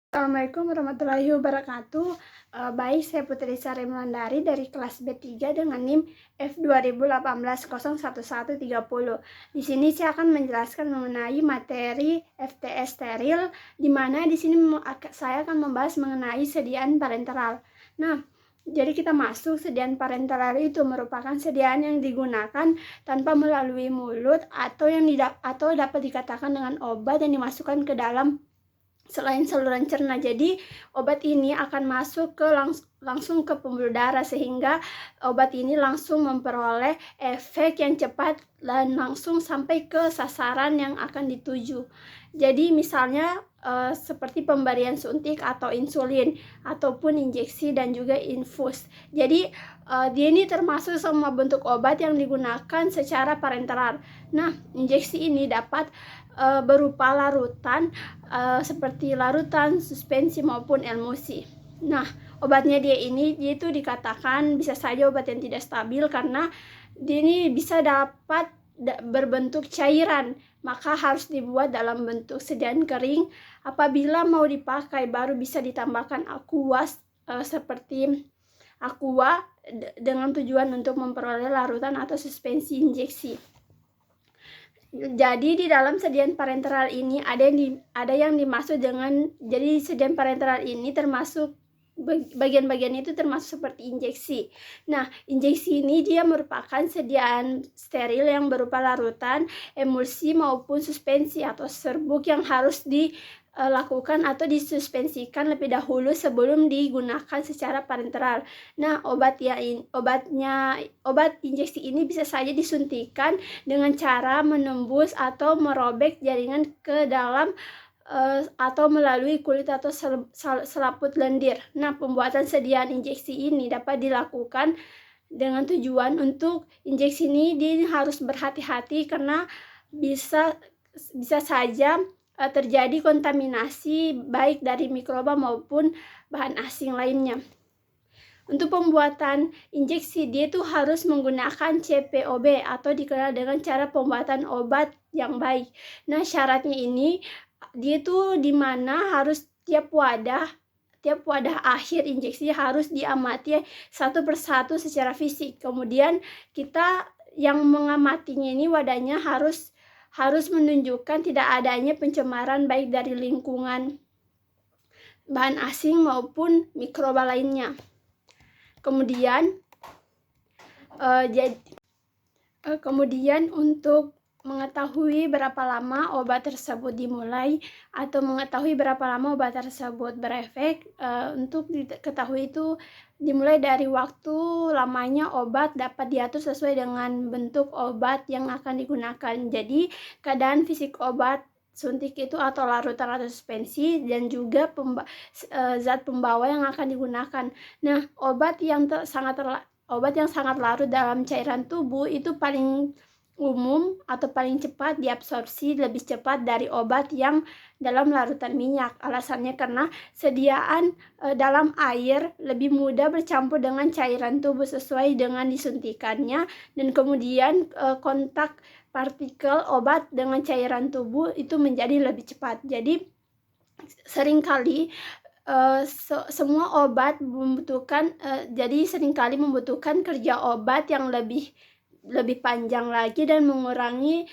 Assalamualaikum warahmatullahi wabarakatuh. Baik, saya Putri Sari Melandari dari kelas B3 dengan NIM F2018011130. Di sini saya akan menjelaskan mengenai materi FTS steril, di mana di sini saya akan membahas mengenai sediaan parenteral. Nah, jadi kita masuk, sediaan parenteral itu merupakan sediaan yang digunakan tanpa melalui mulut atau dapat dikatakan dengan obat yang dimasukkan ke dalam selain saluran cerna. Jadi obat ini akan masuk ke langsung ke pembuluh darah, sehingga obat ini langsung memperoleh efek yang cepat dan langsung sampai ke sasaran yang akan dituju. Jadi misalnya seperti pemberian suntik atau insulin ataupun injeksi dan juga infus. Jadi dia ini termasuk semua bentuk obat yang digunakan secara parenteral. Nah, injeksi ini dapat berupa larutan seperti larutan, suspensi maupun emulsi. Nah, obatnya dia itu dikatakan bisa saja obat yang tidak stabil karena dia ini bisa dapat berbentuk cairan, maka harus dibuat dalam bentuk sediaan kering. Apabila mau dipakai baru bisa ditambahkan aquas seperti aqua dengan tujuan untuk memperoleh larutan atau suspensi injeksi. Jadi di dalam sediaan parenteral ini ada yang dimaksud dengan, jadi sediaan parenteral ini termasuk bagian-bagian itu termasuk seperti injeksi. Nah, injeksi ini dia merupakan sediaan steril yang berupa larutan, emulsi maupun suspensi atau serbuk yang harus dilakukan atau disuspensikan lebih dahulu sebelum digunakan secara parenteral. Nah, obat injeksi ini bisa saja disuntikan dengan cara menembus atau merobek jaringan ke dalam atau melalui kulit atau selaput lendir. Nah, pembuatan sediaan injeksi ini dapat dilakukan dengan tujuan untuk injeksi ini harus berhati-hati karena bisa saja terjadi kontaminasi baik dari mikroba maupun bahan asing lainnya. Untuk pembuatan injeksi dia itu harus menggunakan CPOB atau dikenal dengan cara pembuatan obat yang baik. Nah, syaratnya ini dia itu dimana harus tiap wadah akhir injeksi harus diamati satu persatu secara fisik. Kemudian kita yang mengamatinya ini wadahnya harus menunjukkan tidak adanya pencemaran baik dari lingkungan bahan asing maupun mikroba lainnya. Kemudian untuk mengetahui berapa lama obat tersebut dimulai atau mengetahui berapa lama obat tersebut berefek, untuk diketahui itu dimulai dari waktu lamanya obat dapat diatur sesuai dengan bentuk obat yang akan digunakan. Jadi keadaan fisik obat suntik itu atau larutan atau suspensi dan juga zat pembawa yang akan digunakan. Nah, obat yang sangat larut dalam cairan tubuh itu paling umum atau paling cepat diabsorpsi lebih cepat dari obat yang dalam larutan minyak. Alasannya karena sediaan dalam air lebih mudah bercampur dengan cairan tubuh sesuai dengan disuntikannya, dan kemudian kontak partikel obat dengan cairan tubuh itu menjadi lebih cepat. Jadi seringkali semua obat membutuhkan seringkali membutuhkan kerja obat yang lebih panjang lagi dan mengurangi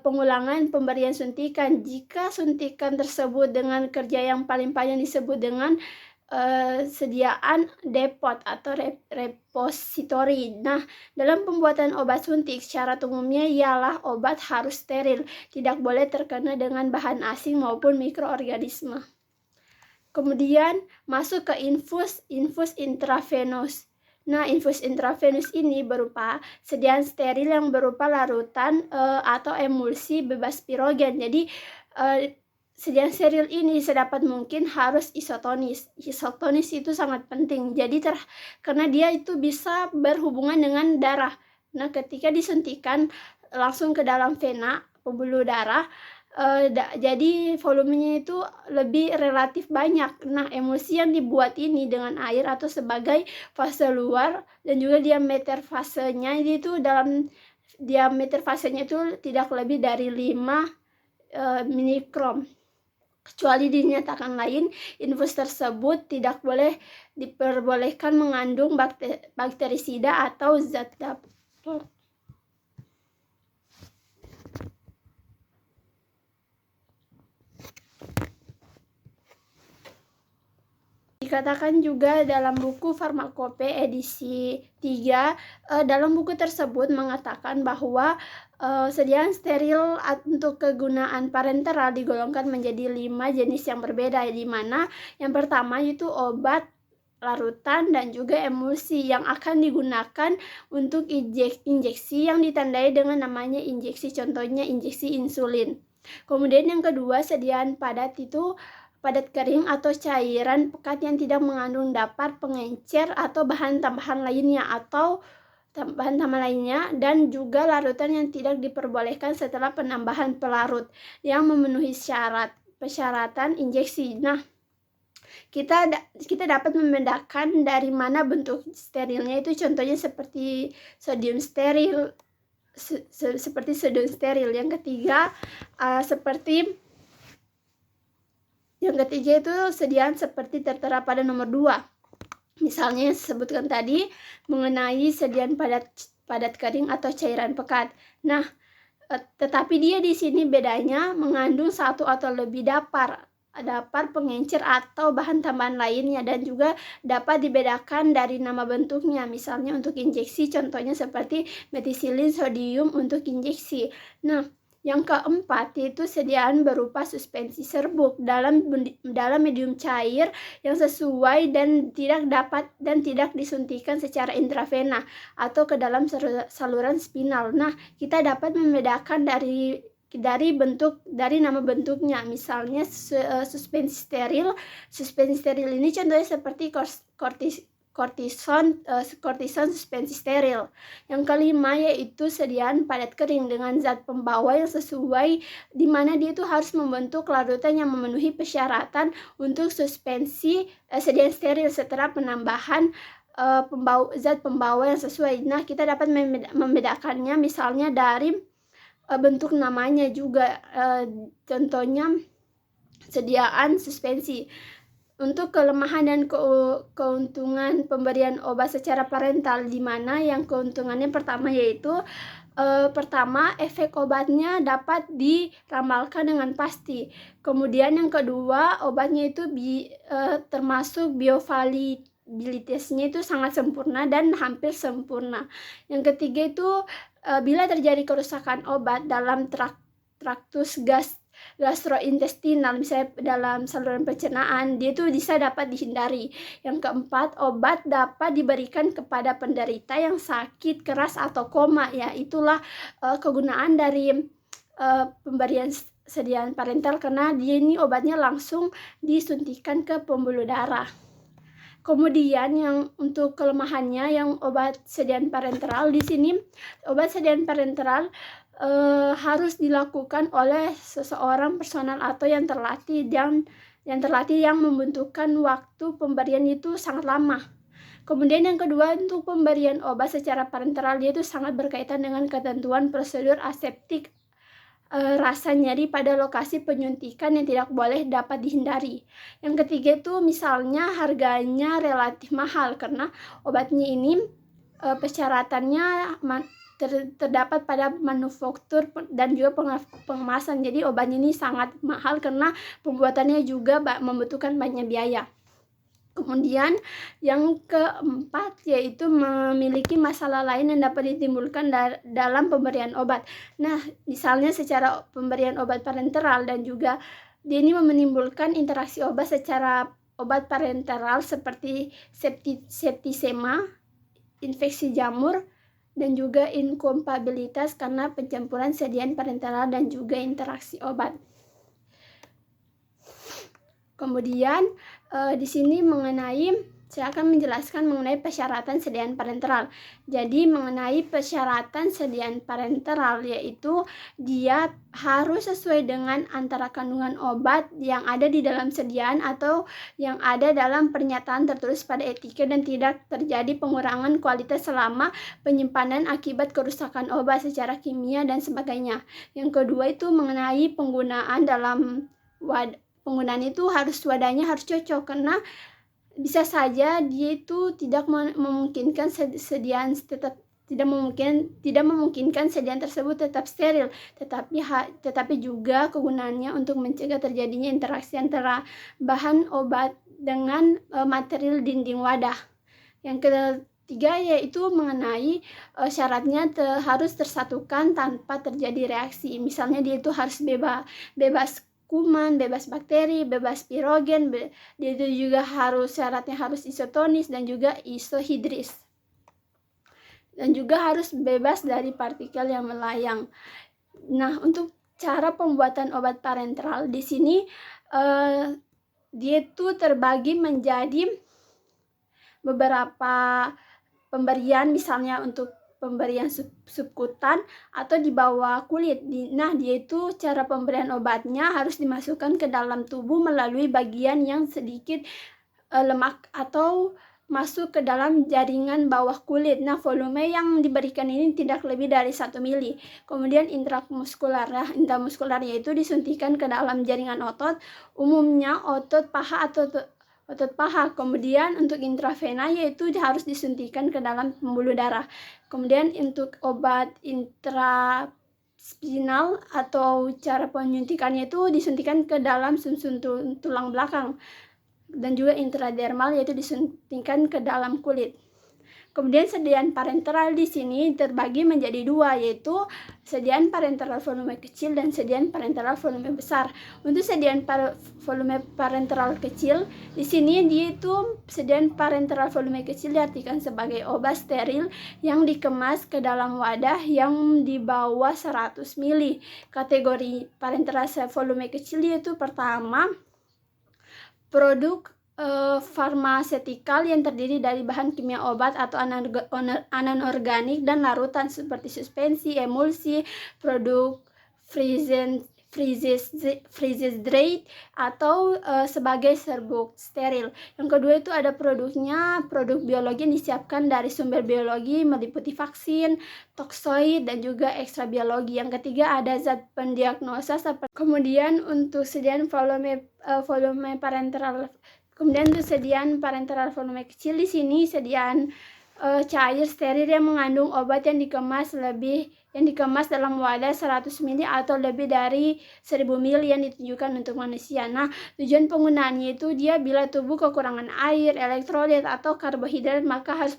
pengulangan pemberian suntikan. Jika suntikan tersebut dengan kerja yang paling panjang disebut dengan sediaan depot atau repositori. Nah, dalam pembuatan obat suntik syarat umumnya ialah obat harus steril, tidak boleh terkena dengan bahan asing maupun mikroorganisme. Kemudian masuk ke infus intravenous. Nah, infus intravenous ini berupa sediaan steril yang berupa larutan atau emulsi bebas pirogen. Jadi sediaan steril ini sedapat mungkin harus isotonis. Isotonis itu sangat penting. Jadi karena dia itu bisa berhubungan dengan darah. Nah, ketika disuntikan langsung ke dalam vena, pembuluh darah, jadi volumenya itu lebih relatif banyak. Nah, emulsi yang dibuat ini dengan air atau sebagai fase luar dan juga diameter fasenya itu tidak lebih dari 5 mikron. Kecuali dinyatakan lain, infus tersebut tidak boleh diperbolehkan mengandung bakterisida atau zat dapur. Dikatakan juga dalam buku Farmakope edisi 3, dalam buku tersebut mengatakan bahwa sediaan steril untuk kegunaan parenteral digolongkan menjadi 5 jenis yang berbeda, di mana yang pertama itu obat larutan dan juga emulsi yang akan digunakan untuk injeksi yang ditandai dengan namanya injeksi, contohnya injeksi insulin. Kemudian yang kedua, sediaan padat itu padat kering atau cairan pekat yang tidak mengandung dapar, pengencer atau bahan tambahan lainnya dan juga larutan yang tidak diperbolehkan setelah penambahan pelarut yang memenuhi persyaratan injeksi. Nah, kita dapat membedakan dari mana bentuk sterilnya itu, contohnya seperti sodium steril, Yang ketiga Yang ketiga itu sediaan seperti tertera pada nomor 2. Misalnya yang disebutkan tadi mengenai sediaan padat kering atau cairan pekat. Nah, tetapi dia di sini bedanya mengandung satu atau lebih dapar, pengencer atau bahan tambahan lainnya, dan juga dapat dibedakan dari nama bentuknya. Misalnya untuk injeksi, contohnya seperti metisilin sodium untuk injeksi. Nah, yang keempat yaitu sediaan berupa suspensi serbuk dalam medium cair yang sesuai dan tidak disuntikan secara intravena atau ke dalam saluran spinal. Nah, kita dapat membedakan dari nama bentuknya. Misalnya suspensi steril ini contohnya seperti kortison suspensi steril. Yang kelima yaitu sediaan padat kering dengan zat pembawa yang sesuai, di mana dia itu harus membentuk larutan yang memenuhi persyaratan untuk suspensi sediaan steril setelah penambahan zat pembawa yang sesuai. Nah, kita dapat membedakannya misalnya dari bentuk namanya juga, contohnya sediaan suspensi. Untuk kelemahan dan keuntungan pemberian obat secara parental, di mana yang keuntungannya pertama yaitu pertama, efek obatnya dapat diramalkan dengan pasti. Kemudian yang kedua, obatnya itu termasuk bioavailabilitasnya itu sangat sempurna dan hampir sempurna. Yang ketiga itu bila terjadi kerusakan obat dalam traktus gastrointestinal, misalnya dalam saluran pencernaan, dia itu bisa dapat dihindari. Yang keempat, obat dapat diberikan kepada penderita yang sakit keras atau koma. Ya, itulah kegunaan dari pemberian sediaan parenteral, karena dia ini obatnya langsung disuntikan ke pembuluh darah. Kemudian yang untuk kelemahannya, yang obat sediaan parenteral di sini, obat sediaan parenteral harus dilakukan oleh seseorang personal atau yang terlatih yang membutuhkan waktu pemberian itu sangat lama. Kemudian yang kedua, untuk pemberian obat secara parenteral dia itu sangat berkaitan dengan ketentuan prosedur aseptik, rasa nyeri pada lokasi penyuntikan yang tidak boleh dapat dihindari. Yang ketiga itu misalnya harganya relatif mahal, karena obatnya ini persyaratannya terdapat pada manufaktur dan juga pengemasan. Jadi obatnya ini sangat mahal karena pembuatannya juga membutuhkan banyak biaya. Kemudian yang keempat yaitu memiliki masalah lain yang dapat ditimbulkan dalam pemberian obat. Nah, misalnya secara pemberian obat parenteral, dan juga dia ini menimbulkan interaksi obat parenteral seperti septisema, infeksi jamur, dan juga inkompatibilitas karena pencampuran sediaan parenteral dan juga interaksi obat. Kemudian di sini saya akan menjelaskan mengenai persyaratan sediaan parenteral. Jadi mengenai persyaratan sediaan parenteral yaitu dia harus sesuai dengan antara kandungan obat yang ada di dalam sediaan atau yang ada dalam pernyataan tertulis pada etiket, dan tidak terjadi pengurangan kualitas selama penyimpanan akibat kerusakan obat secara kimia dan sebagainya. Yang kedua itu mengenai penggunaan dalam penggunaan itu wadahnya harus cocok, karena bisa saja dia itu tidak memungkinkan sediaan tidak memungkinkan sediaan tersebut tetap steril, tetapi juga kegunaannya untuk mencegah terjadinya interaksi antara bahan obat dengan material dinding wadah. Yang ketiga yaitu mengenai syaratnya harus tersatukan tanpa terjadi reaksi. Misalnya dia itu harus bebas kuman, bebas bakteri, bebas pirogen, dia itu juga syaratnya harus isotonis dan juga isohidris. Dan juga harus bebas dari partikel yang melayang. Nah, untuk cara pembuatan obat parenteral di sini dia itu terbagi menjadi beberapa pemberian, misalnya untuk pemberian subkutan atau di bawah kulit. Nah, dia itu cara pemberian obatnya harus dimasukkan ke dalam tubuh melalui bagian yang sedikit lemak atau masuk ke dalam jaringan bawah kulit. Nah, volume yang diberikan ini tidak lebih dari 1 mili. Kemudian intramuskular. Nah, intramuskular yaitu disuntikan ke dalam jaringan otot, umumnya otot paha atau otot paha. Kemudian untuk intravena yaitu harus disuntikan ke dalam pembuluh darah. Kemudian untuk obat intraspinal atau cara penyuntikannya itu disuntikan ke dalam sumsum tulang belakang. Dan juga intradermal yaitu disuntikan ke dalam kulit. Kemudian sediaan parenteral di sini terbagi menjadi dua, yaitu sediaan parenteral volume kecil dan sediaan parenteral volume besar. Untuk sediaan volume parenteral kecil, di sini dia itu sediaan parenteral volume kecil diartikan sebagai obat steril yang dikemas ke dalam wadah yang di bawah 100 mili. Kategori parenteral volume kecil yaitu pertama, produk farmasetikal yang terdiri dari bahan kimia obat atau anorganik dan larutan seperti suspensi, emulsi, produk freeze-dried atau sebagai serbuk steril. Yang kedua itu ada produk biologi yang disiapkan dari sumber biologi meliputi vaksin, toksoid dan juga ekstra biologi. Yang ketiga ada zat pendiagnosa kemudian untuk sediaan volume parenteral. Kemudian untuk sediaan parenteral volume kecil di sini sediaan cair steril yang mengandung obat yang dikemas dalam wadah 100 ml atau lebih dari 1000 ml yang ditujukan untuk manusia. Nah, tujuan penggunaannya itu dia bila tubuh kekurangan air, elektrolit atau karbohidrat maka harus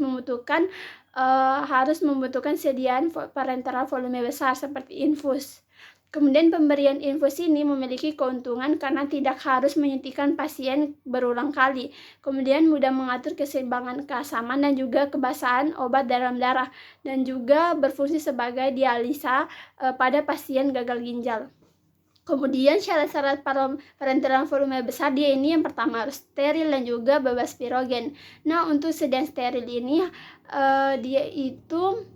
membutuhkan sediaan parenteral volume besar seperti infus. Kemudian pemberian infus ini memiliki keuntungan karena tidak harus menyuntikkan pasien berulang kali. Kemudian mudah mengatur keseimbangan keasaman dan juga kebasahan obat dalam darah dan juga berfungsi sebagai dialisa pada pasien gagal ginjal. Kemudian syarat-syarat parenteral volume besar dia ini yang pertama harus steril dan juga bebas pirogen. Nah, untuk sediaan steril ini dia itu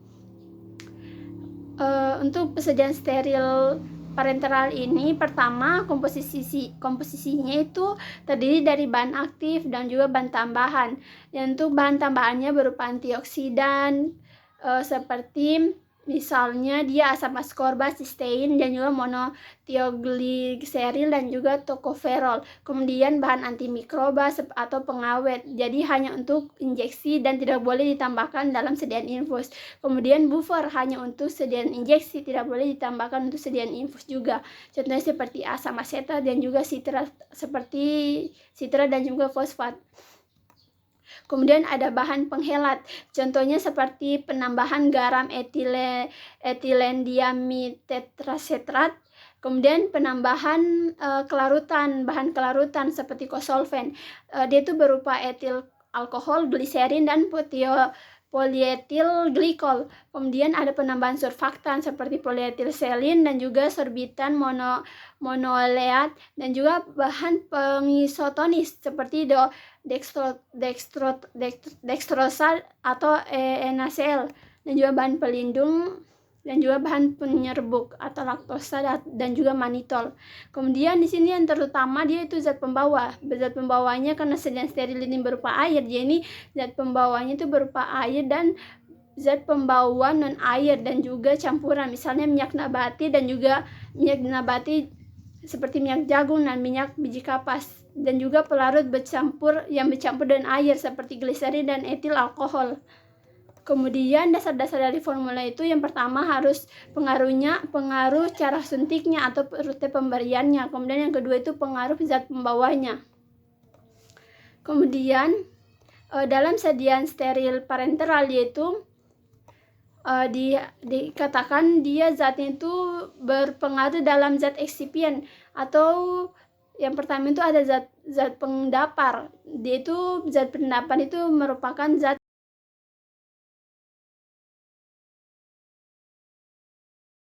untuk persediaan steril parenteral ini pertama komposisinya itu terdiri dari bahan aktif dan juga bahan tambahan. Dan untuk bahan tambahannya berupa antioksidan seperti misalnya dia asam ascorbat, sistein dan juga monothiogliseril dan juga tocopherol. Kemudian bahan antimikroba atau pengawet. Jadi hanya untuk injeksi dan tidak boleh ditambahkan dalam sediaan infus. Kemudian buffer hanya untuk sediaan injeksi, tidak boleh ditambahkan untuk sediaan infus juga. Contohnya seperti asam asetat dan juga sitra dan juga fosfat. Kemudian ada bahan penghelat, contohnya seperti penambahan garam etilendiamitetrasetrat, kemudian penambahan bahan kelarutan seperti kosolven. Dia itu berupa etil alkohol, gliserin dan polietil glikol. Kemudian ada penambahan surfaktan seperti polietilselin dan juga sorbitan monoleat dan juga bahan pengisotonis seperti dextrosa atau NaCl dan juga bahan pelindung dan juga bahan penyerbuk atau laktosa dan juga manitol. Kemudian di sini yang terutama dia itu zat pembawa. Zat pembawanya karena sediaan steril ini berupa air, jadi zat pembawanya itu berupa air dan zat pembawa non air dan juga campuran, misalnya minyak nabati dan juga minyak nabati seperti minyak jagung dan minyak biji kapas, dan juga pelarut yang bercampur dengan air seperti gliserin dan etil alkohol. Kemudian dasar-dasar dari formula itu yang pertama harus pengaruh cara suntiknya atau rute pemberiannya. Kemudian yang kedua itu pengaruh zat pembawanya. Kemudian dalam sajian steril parenteral yaitu dikatakan zatnya itu berpengaruh dalam zat eksipien, atau yang pertama itu ada zat pengendapar. Dia itu zat pengendapar itu merupakan zat